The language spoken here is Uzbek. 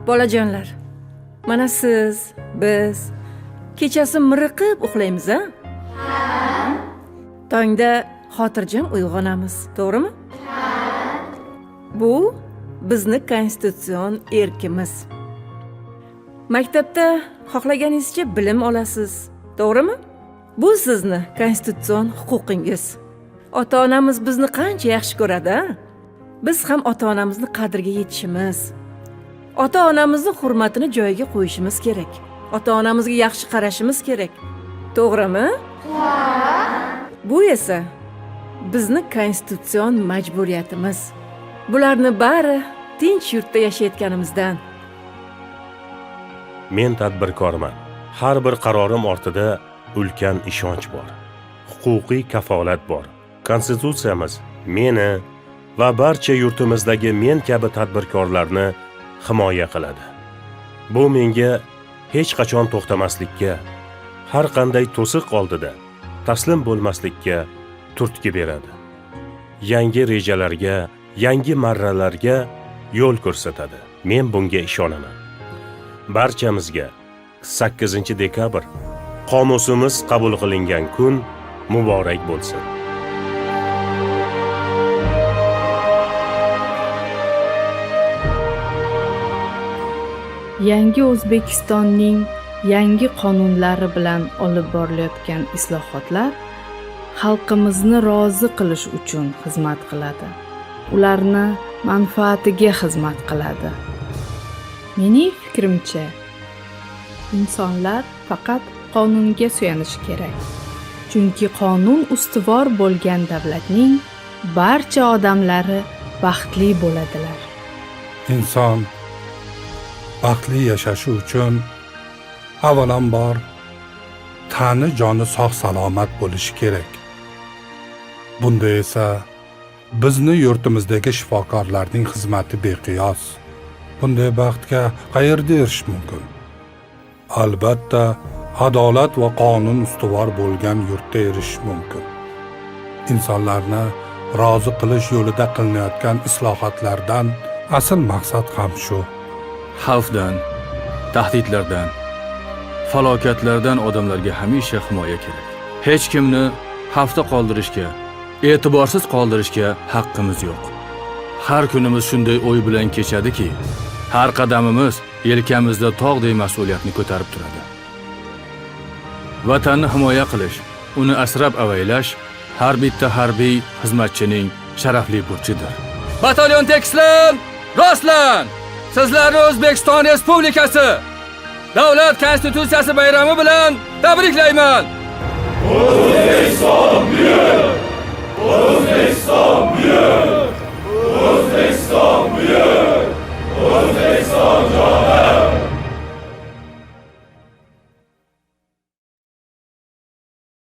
Bolajonlar, mana siz, biz kechasi miriqib uxlaymiz, a? Tongda xotirjam uyg'onamiz, to'g'rimi? Bu bizni konstitutsion erkimiz. Maktabda xohlaganingizcha bilim olasiz, to'g'rimi? Bu sizni konstitutsion huquqingiz. Ota-onamiz bizni qancha yaxshi ko'radi, biz ham ota-onamizni qadriga yetishimiz, ota-onamizni hurmatini joyiga qo'yishimiz kerak. Ota-onamizga yaxshi qarashimiz kerak. To'g'rimi? Bu esa bizni konstitutsion majburiyatimiz. Bularni bari tinch yurtda yashayotganimizdan. Men tadbirkorman. Har bir qarorim ortida ulkan ishonch bor. Huquqiy kafolat bor. Konstitutsiyamiz meni va barcha yurtimizdagi men kabi tadbirkorlarni himoya qiladi. Bu menga hech qachon to'xtamaslikka, har qanday to'siq oldida taslim bo'lmaslikka turtki beradi. Yangi rejalarga, yangi marralarga yo'l ko'rsatadi. Men bunga ishonaman. Barchamizga 8-dekabr qomusimiz qabul qilingan kun muborak bo'lsin. Yangi O'zbekistonning yangi qonunlari bilan olib borilayotgan islohotlar xalqimizni rozi qilish uchun xizmat qiladi. Ularni manfaatiga xizmat qiladi. Mening fikrimcha, insonlar faqat qonunga suyanishi kerak. Chunki qonun ustuvor bo'lgan davlatning barcha odamlari baxtli bo'ladilar. Inson baxtli yashashi uchun avvalambor tani joni sog' salomat bo'lishi kerak. Bunda esa bizni yurtimizdagi shifokorlarning xizmati beqiyos. Bunday baxtga qayerda erishish mumkin? Albatta, adolat va qonun ustuvor bo'lgan yurtda erishish mumkin. Insonlarni rozi qilish yo'lida qilinayotgan islohotlardan asl maqsad ham shu. Xavfdan, tahdidlardan, falokatlardan odamlarga hamisha himoya kerak. Hech kimni xavfda qoldirishga, e'tiborsiz qoldirishga haqqimiz yo'q. Har kunimiz shunday o'y bilan kechadiki, har qadamimiz yelkamizda tog'dek mas'uliyatni ko'tarib turadi. Vatanni himoya qilish, uni asrab-avaylash har bitta harbiy xizmatchining sharafli burchidir. Batalyon tekislan, rostlan! Sizlarni O'zbekiston Respublikasi Davlat Konstitutsiyasi bayrami bilan tabriklayman. O'zbekiston buyuk! O'zbekiston buyuk! O'zbekiston buyuk!